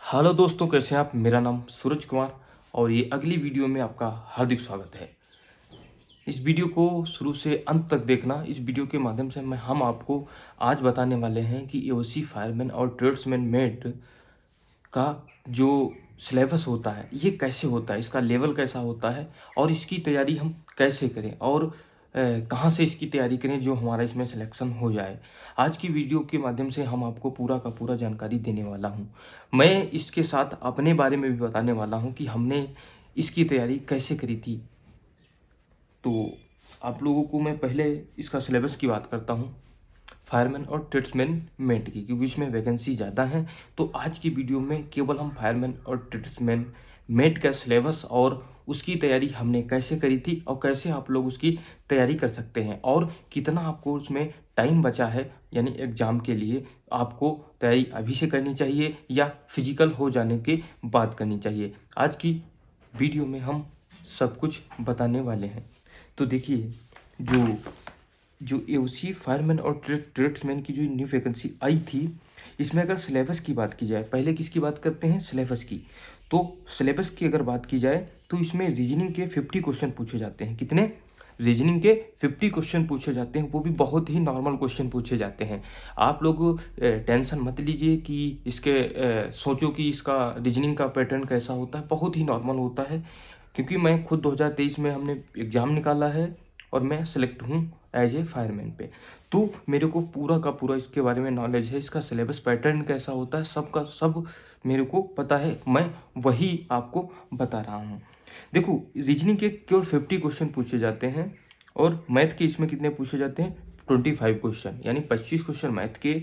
Hello दोस्तों, कैसे हैं आप। मेरा नाम सूरज कुमार और ये अगली वीडियो में आपका हार्दिक स्वागत है। इस वीडियो को शुरू से अंत तक देखना। इस वीडियो के माध्यम से हम आपको आज बताने वाले हैं कि एओसी फायरमैन और ट्रेड्समैन मेट का जो सिलेबस होता है ये कैसे होता है, इसका लेवल कैसा होता है और इसकी तैयारी हम कैसे करें और कहाँ से इसकी तैयारी करें जो हमारा इसमें सिलेक्शन हो जाए। आज की वीडियो के माध्यम से हम आपको पूरा का पूरा जानकारी देने वाला हूँ। मैं इसके साथ अपने बारे में भी बताने वाला हूँ कि हमने इसकी तैयारी कैसे करी थी। तो आप लोगों को मैं पहले इसका सिलेबस की बात करता हूँ, फायरमैन और ट्रेड्समैन मेट की, क्योंकि इसमें वैकेंसी ज़्यादा है। तो आज की वीडियो में केवल हम फायरमैन और ट्रेड्समैन मेट का सिलेबस और उसकी तैयारी हमने कैसे करी थी और कैसे आप लोग उसकी तैयारी कर सकते हैं और कितना आपको उसमें टाइम बचा है, यानी एग्ज़ाम के लिए आपको तैयारी अभी से करनी चाहिए या फिजिकल हो जाने के बाद करनी चाहिए। आज की वीडियो में हम सब कुछ बताने वाले हैं। तो देखिए, जो एओसी फायरमैन और ट्रेड्समैन की जो न्यू वैकेंसी आई थी, इसमें अगर सिलेबस की बात की जाए, पहले किसकी बात करते हैं, सिलेबस की। तो सिलेबस की अगर बात की जाए तो इसमें रीजनिंग के 50 क्वेश्चन पूछे जाते हैं। कितने? रीजनिंग के 50 क्वेश्चन पूछे जाते हैं, वो भी बहुत ही नॉर्मल क्वेश्चन पूछे जाते हैं। आप लोग टेंशन मत लीजिए कि सोचो कि इसका रीजनिंग का पैटर्न कैसा होता है। बहुत ही नॉर्मल होता है, क्योंकि मैं खुद 2023 में हमने एग्ज़ाम निकाला है और मैं सेलेक्ट हूँ एज ए फायरमैन पे। तो मेरे को पूरा का पूरा इसके बारे में नॉलेज है। इसका सिलेबस पैटर्न कैसा होता है सब का सब मेरे को पता है। मैं वही आपको बता रहा हूँ। देखो, रीजनिंग के केवल 50 क्वेश्चन पूछे जाते हैं और मैथ के इसमें कितने पूछे जाते हैं, 25 क्वेश्चन, यानी 25 क्वेश्चन मैथ के,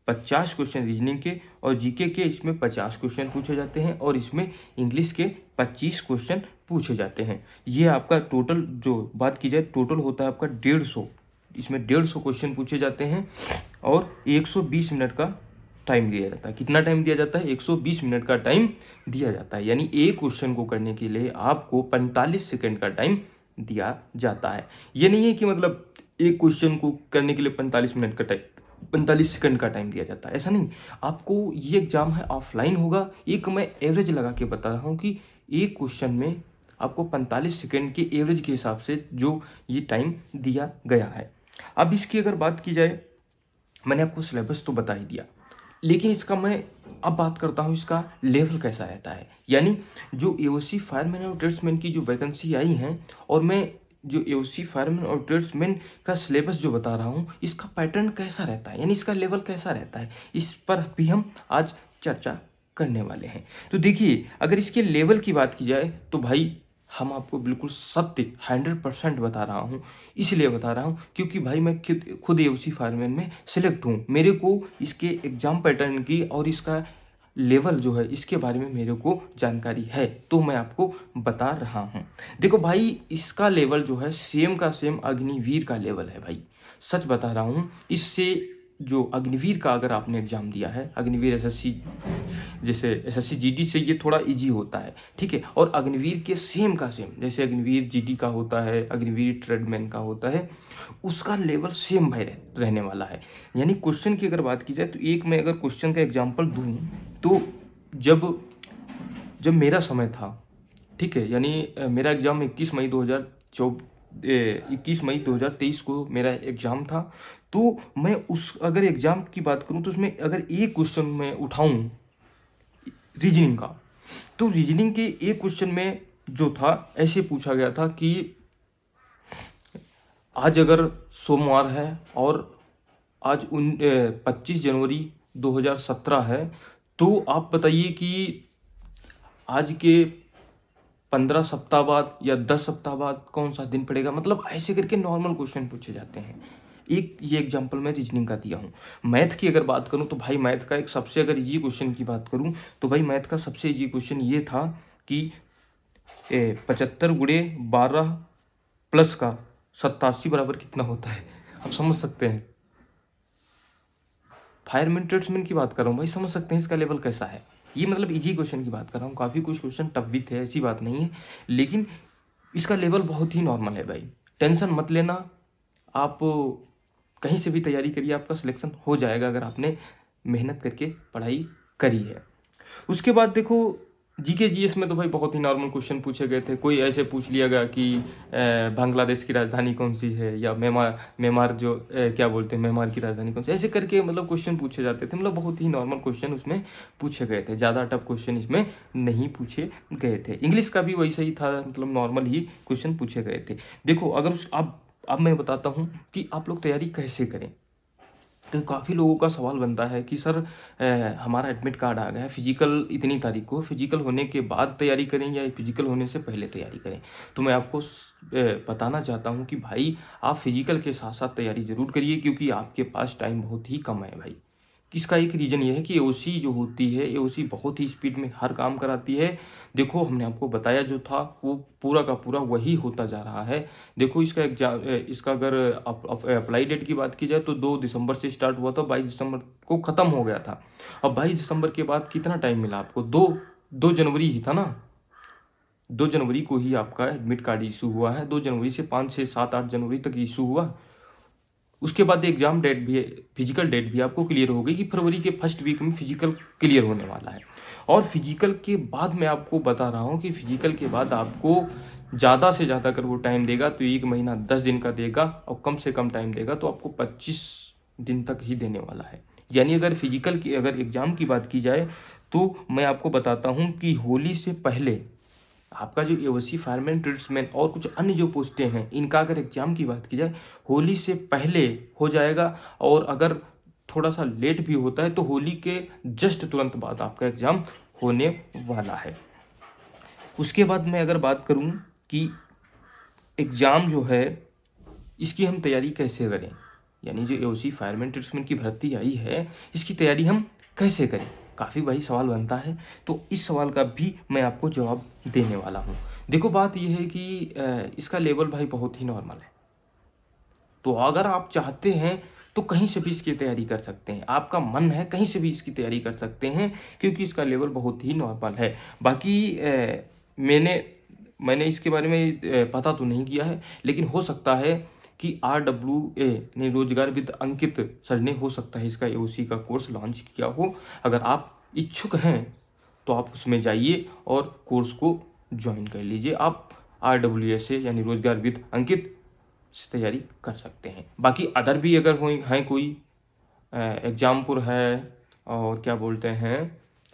50 क्वेश्चन रीजनिंग के और जीके के इसमें 50 क्वेश्चन पूछे जाते हैं और इसमें इंग्लिश के 25 क्वेश्चन पूछे जाते हैं। ये आपका टोटल जो बात की जाए, टोटल होता है आपका 150। इसमें 150 क्वेश्चन पूछे जाते हैं और 120 मिनट का टाइम दिया जाता है। कितना टाइम दिया जाता है? 120 मिनट का टाइम दिया जाता है, यानी एक क्वेश्चन को करने के लिए आपको 45 सेकेंड का टाइम दिया जाता है। ये नहीं है कि मतलब एक क्वेश्चन को करने के लिए 45 सेकंड का टाइम दिया जाता है, ऐसा नहीं। आपको ये एग्जाम है, ऑफलाइन होगा। एक मैं एवरेज लगा के बता रहा हूँ कि एक क्वेश्चन में आपको 45 सेकंड के एवरेज के हिसाब से जो ये टाइम दिया गया है। अब इसकी अगर बात की जाए, मैंने आपको सिलेबस तो बता ही दिया, लेकिन इसका मैं अब बात करता हूँ इसका लेवल कैसा रहता है। यानी जो एओसी फायरमैन और ट्रेड्समैन की जो वैकेंसी आई हैं और मैं जो एओसी फायरमैन और ट्रेड्समैन का सिलेबस जो बता रहा हूँ, इसका पैटर्न कैसा रहता है, यानी इसका लेवल कैसा रहता है, इस पर भी हम आज चर्चा करने वाले हैं। तो देखिए, अगर इसके लेवल की बात की जाए तो भाई हम आपको बिल्कुल सत्य 100% बता रहा हूँ। इसलिए बता रहा हूँ क्योंकि भाई मैं खुद एओसी फायरमैन में सिलेक्ट हूँ। मेरे को इसके एग्ज़ाम पैटर्न की और इसका लेवल जो है इसके बारे में मेरे को जानकारी है, तो मैं आपको बता रहा हूँ। देखो भाई, इसका लेवल जो है सेम का सेम अग्निवीर का लेवल है भाई। सच बता रहा हूँ। इससे जो अग्निवीर का अगर आपने एग्ज़ाम दिया है, अग्निवीर एसएससी, जैसे एसएससी जीडी से ये थोड़ा इजी होता है, ठीक है। और अग्निवीर के सेम का सेम, जैसे अग्निवीर जीडी का होता है, अग्निवीर ट्रेडमैन का होता है, उसका लेवल सेम भाई रहने वाला है। यानी क्वेश्चन की अगर बात की जाए तो एक मैं अगर क्वेश्चन का एग्जाम्पल दूँ तो जब जब मेरा समय था, ठीक है, यानी मेरा एग्ज़ाम 21 मई 2023 को मेरा एग्ज़ाम था। तो मैं उस अगर एग्ज़ाम की बात करूं तो उसमें अगर एक क्वेश्चन मैं उठाऊं रीजनिंग का, तो रीजनिंग के एक क्वेश्चन में जो था ऐसे पूछा गया था कि आज अगर सोमवार है और आज 25 जनवरी 2017 है, तो आप बताइए कि आज के 15 सप्ताह बाद या 10 सप्ताह बाद कौन सा दिन पड़ेगा। मतलब ऐसे करके नॉर्मल क्वेश्चन पूछे जाते हैं। एक ये एग्जांपल मैं रीजनिंग का दिया हूँ। मैथ की अगर बात करूँ तो भाई मैथ का एक सबसे अगर इजी क्वेश्चन की बात करूँ तो भाई मैथ का सबसे इजी क्वेश्चन ये था कि 75 × 12 प्लस का 87 बराबर कितना होता है। आप समझ सकते हैं, फायरमैन ट्रेड्समैन की बात कर रहा हूँ भाई, समझ सकते हैं इसका लेवल कैसा है। ये मतलब इजी क्वेश्चन की बात कर रहा हूँ। काफ़ी कुछ क्वेश्चन टफ भी थे, ऐसी बात नहीं है, लेकिन इसका लेवल बहुत ही नॉर्मल है भाई। टेंशन मत लेना, आप कहीं से भी तैयारी करिए, आपका सिलेक्शन हो जाएगा अगर आपने मेहनत करके पढ़ाई करी है। उसके बाद देखो जीके जीएस में तो भाई बहुत ही नॉर्मल क्वेश्चन पूछे गए थे। कोई ऐसे पूछ लिया गया कि बांग्लादेश की राजधानी कौन सी है, या म्यांमार म्यांमार जो क्या बोलते हैं, म्यांमार की राजधानी कौन सी, ऐसे करके मतलब क्वेश्चन पूछे जाते थे। मतलब बहुत ही नॉर्मल क्वेश्चन उसमें पूछे गए थे, ज़्यादा टफ क्वेश्चन इसमें नहीं पूछे गए थे। इंग्लिश का भी वैसा ही था, मतलब नॉर्मल ही क्वेश्चन पूछे गए थे। देखो अगर अब मैं बताता हूँ कि आप लोग तैयारी कैसे करें। तो काफ़ी लोगों का सवाल बनता है कि सर हमारा एडमिट कार्ड आ गया है, फिजिकल इतनी तारीख को, फिजिकल होने के बाद तैयारी करें या फिजिकल होने से पहले तैयारी करें। तो मैं आपको बताना चाहता हूँ कि भाई आप फिजिकल के साथ साथ तैयारी ज़रूर करिए, क्योंकि आपके पास टाइम बहुत ही कम है भाई। इसका एक रीज़न ये है कि एओसी जो होती है, एओसी बहुत ही स्पीड में हर काम कराती है। देखो हमने आपको बताया जो था वो पूरा का पूरा वही होता जा रहा है। देखो इसका एग्जाम, इसका अगर अप्लाई डेट की बात की जाए तो 2 दिसंबर से स्टार्ट हुआ था, 22 दिसंबर को ख़त्म हो गया था। अब 22 दिसंबर के बाद कितना टाइम मिला आपको? 2 जनवरी ही था ना, 2 जनवरी को ही आपका एडमिट कार्ड इशू हुआ है। 2 जनवरी से 5, 6, 7, 8 जनवरी तक इशू हुआ। उसके बाद एग्जाम डेट भी, फिजिकल डेट भी आपको क्लियर हो गई कि फरवरी के फर्स्ट वीक में फिजिकल क्लियर होने वाला है। और फिजिकल के बाद मैं आपको बता रहा हूँ कि फिजिकल के बाद आपको ज़्यादा से ज़्यादा अगर वो टाइम देगा तो 1 महीना 10 दिन का देगा, और कम से कम टाइम देगा तो आपको 25 दिन तक ही देने वाला है। यानी अगर फिजिकल की, अगर एग्ज़ाम की बात की जाए तो मैं आपको बताता हूँ कि होली से पहले आपका जो एओसी फायरमैन, ट्रेड्समैन और कुछ अन्य जो पोस्टें हैं, इनका अगर एग्जाम की बात की जाए होली से पहले हो जाएगा। और अगर थोड़ा सा लेट भी होता है तो होली के जस्ट तुरंत बाद आपका एग्जाम होने वाला है। उसके बाद मैं अगर बात करूं कि एग्ज़ाम जो है इसकी हम तैयारी कैसे करें, यानी जो एओसी फायरमैन ट्रेड्समैन की भर्ती आई है इसकी तैयारी हम कैसे करें, काफ़ी भाई सवाल बनता है। तो इस सवाल का भी मैं आपको जवाब देने वाला हूँ। देखो बात यह है कि इसका लेवल भाई बहुत ही नॉर्मल है। तो अगर आप चाहते हैं तो कहीं से भी इसकी तैयारी कर सकते हैं, आपका मन है कहीं से भी इसकी तैयारी कर सकते हैं, क्योंकि इसका लेवल बहुत ही नॉर्मल है। बाकी मैंने इसके बारे में पता तो नहीं किया है, लेकिन हो सकता है कि RWA ने रोजगार विद अंकित सर ने हो सकता है इसका एओसी का कोर्स लॉन्च किया हो। अगर आप इच्छुक हैं तो आप उसमें जाइए और कोर्स को ज्वाइन कर लीजिए। आप RWA से यानी रोजगार विद अंकित से तैयारी कर सकते हैं। बाकी अदर भी अगर हो हैं कोई, एग्जामपुर है और क्या बोलते हैं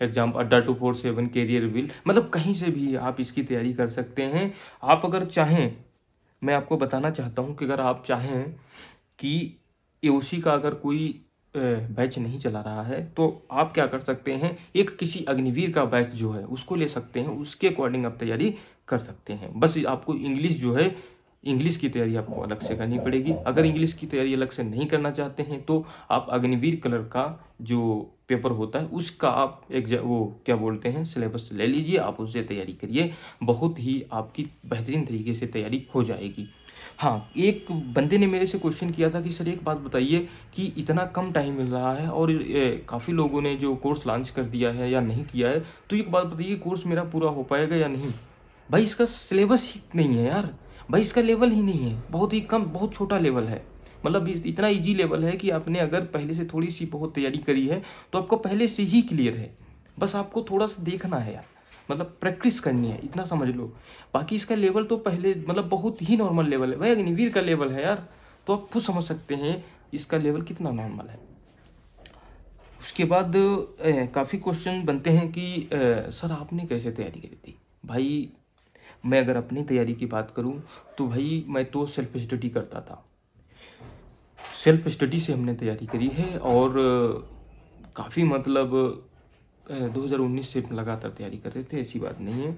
एग्जाम अड्डा 247, कैरियर व्हील, मतलब कहीं से भी आप इसकी तैयारी कर सकते हैं। आप अगर चाहें, मैं आपको बताना चाहता हूं कि अगर आप चाहें कि एओसी का अगर कोई बैच नहीं चला रहा है तो आप क्या कर सकते हैं, एक किसी अग्निवीर का बैच जो है उसको ले सकते हैं, उसके अकॉर्डिंग आप तैयारी कर सकते हैं। बस आपको इंग्लिश जो है, इंग्लिश की तैयारी आपको अलग से करनी पड़ेगी। अगर इंग्लिश की तैयारी अलग से नहीं करना चाहते हैं तो आप अग्निवीर कलर का जो पेपर होता है उसका आप वो क्या बोलते हैं सिलेबस ले लीजिए, आप उससे तैयारी करिए, बहुत ही आपकी बेहतरीन तरीके से तैयारी हो जाएगी। हाँ, एक बंदे ने मेरे से क्वेश्चन किया था कि सर एक बात बताइए कि इतना कम टाइम मिल रहा है और काफ़ी लोगों ने जो कोर्स लॉन्च कर दिया है या नहीं किया है, तो एक बात बताइए कोर्स मेरा पूरा हो पाएगा या नहीं। भाई इसका सिलेबस ही नहीं है यार, भाई इसका लेवल ही नहीं है, बहुत ही कम, बहुत छोटा लेवल है। मतलब इतना इजी लेवल है कि आपने अगर पहले से थोड़ी सी बहुत तैयारी करी है तो आपको पहले से ही क्लियर है। बस आपको थोड़ा सा देखना है यार, मतलब प्रैक्टिस करनी है, इतना समझ लो। बाकी इसका लेवल तो पहले मतलब बहुत ही नॉर्मल लेवल है भाई, अग्निवीर का लेवल है यार, तो आप खुद समझ सकते हैं इसका लेवल कितना नॉर्मल है। उसके बाद काफ़ी क्वेश्चन बनते हैं कि सर आपने कैसे तैयारी करी थी। भाई मैं अगर अपनी तैयारी की बात करूं तो भाई मैं तो सेल्फ स्टडी करता था, सेल्फ स्टडी से हमने तैयारी करी है। और काफ़ी मतलब 2019 से लगातार तैयारी कर रहे थे, ऐसी बात नहीं है,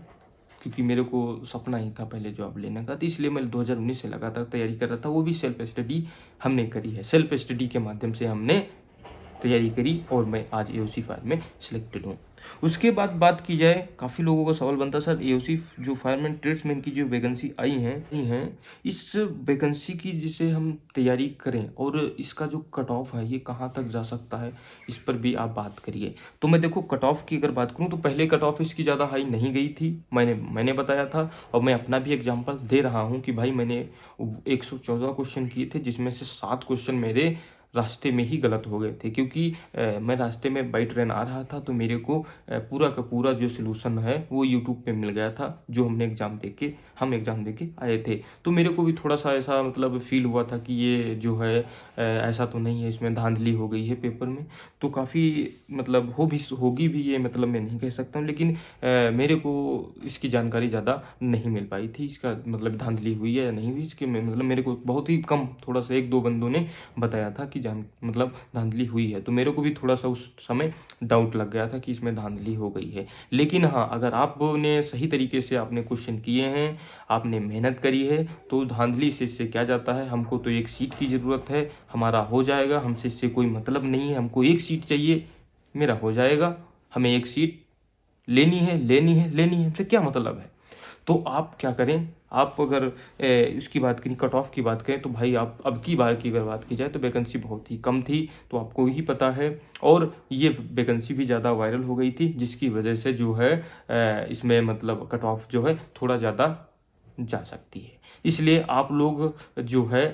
क्योंकि मेरे को सपना ही था पहले जॉब लेने का, तो इसलिए मैं 2019 से लगातार तैयारी कर रहा था। वो भी सेल्फ स्टडी हमने करी है, सेल्फ स्टडी के माध्यम से हमने तैयारी करी और मैं आज एओसी फायर में सिलेक्टेड हूँ। उसके बाद बात की जाए, काफ़ी लोगों का सवाल बनता सर एओसी जो फायरमैन ट्रेड्समैन की जो वैकेंसी आई हैं इस वैकेंसी की जिसे हम तैयारी करें और इसका जो कट ऑफ है ये कहाँ तक जा सकता है, इस पर भी आप बात करिए। तो मैं देखो कट ऑफ की अगर बात करूँ तो पहले कट ऑफ इसकी ज़्यादा हाई नहीं गई थी, मैंने बताया था। और मैं अपना भी एग्जाम्पल दे रहा हूँ कि भाई मैंने 114 क्वेश्चन किए थे, जिसमें से 7 क्वेश्चन मेरे रास्ते में ही गलत हो गए थे, क्योंकि मैं रास्ते में बाई ट्रेन आ रहा था तो मेरे को पूरा का पूरा जो सलूशन है वो यूट्यूब पे मिल गया था, जो हम एग्ज़ाम दे के आए थे। तो मेरे को भी थोड़ा सा ऐसा मतलब फील हुआ था कि ये जो है ऐसा तो नहीं है, इसमें धांधली हो गई है पेपर में। तो काफ़ी मतलब होगी भी ये, मतलब मैं नहीं कह सकता हूँ, लेकिन मेरे को इसकी जानकारी ज़्यादा नहीं मिल पाई थी, इसका मतलब धांधली हुई है या नहीं हुई इसके मतलब मेरे को बहुत ही कम, थोड़ा सा 1-2 बंदों ने बताया था कि मतलब धांधली हुई है। तो मेरे को भी थोड़ा सा उस समय डाउट लग गया था कि इसमें धांधली हो गई है। लेकिन हाँ, अगर आपने सही तरीके से आपने क्वेश्चन किए हैं, आपने मेहनत करी है, तो धांधली से इससे क्या जाता है, हमको तो एक सीट की ज़रूरत है, हमारा हो जाएगा, हमसे इससे कोई मतलब नहीं है, हमको एक सीट चाहिए, मेरा हो जाएगा, हमें एक सीट लेनी है, हमसे क्या मतलब है। तो आप क्या करें, आप अगर इसकी बात करें, कट ऑफ की बात करें, तो भाई आप अब की बार की अगर बात की जाए तो वैकेंसी बहुत ही कम थी, तो आपको ही पता है, और ये वैकेंसी भी ज़्यादा वायरल हो गई थी, जिसकी वजह से जो है इसमें मतलब कट ऑफ जो है थोड़ा ज़्यादा जा सकती है। इसलिए आप लोग जो है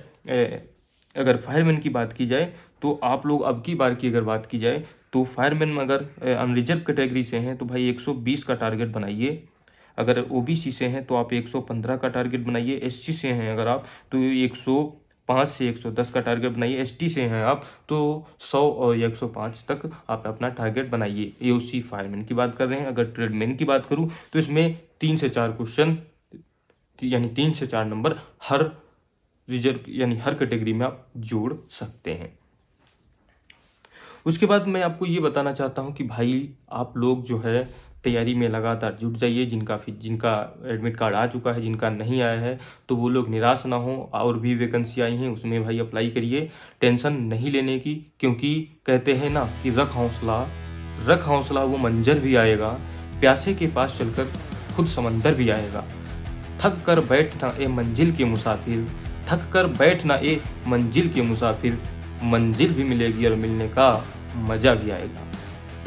अगर फायरमैन की बात की जाए, तो आप लोग अब की बार की अगर बात की जाए, तो फायरमैन में अगर अनरिजर्व कैटेगरी से हैं तो भाई 120 का टारगेट बनाइए। अगर ओबीसी से हैं तो आप 115 का टारगेट बनाइए। एससी से हैं अगर आप तो 105 से 110 का टारगेट बनाइए। एसटी से हैं आप तो 100 और 105 तक आप अपना टारगेट बनाइए। एओसी फायरमैन की बात कर रहे हैं। अगर ट्रेडमैन की बात करूँ तो इसमें 3 से 4 क्वेश्चन यानी 3 से 4 नंबर हर रिजर्व यानी हर कैटेगरी में आप जोड़ सकते हैं। उसके बाद मैं आपको ये बताना चाहता हूँ कि भाई आप लोग जो है तैयारी में लगातार जुट जाइए। जिनका एडमिट कार्ड आ चुका है, जिनका नहीं आया है, तो वो लोग निराश ना हो। और भी वैकेंसी आई हैं, उसमें भाई अप्लाई करिए, टेंशन नहीं लेने की, क्योंकि कहते हैं ना कि रख हौसला वो मंजर भी आएगा, प्यासे के पास चलकर खुद समंदर भी आएगा। थक कर बैठना ए मंजिल के मुसाफिर, थक कर बैठना ए मंजिल के मुसाफिर, मंजिल भी मिलेगी और मिलने का मज़ा भी आएगा।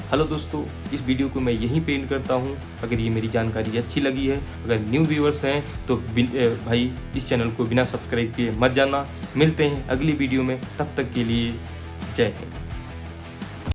हेलो दोस्तों, इस वीडियो को मैं यहीं पे एंड करता हूँ। अगर ये मेरी जानकारी अच्छी लगी है, अगर न्यू व्यूअर्स हैं तो भाई इस चैनल को बिना सब्सक्राइब किए मत जाना। मिलते हैं अगली वीडियो में, तब तक के लिए जय हिंद।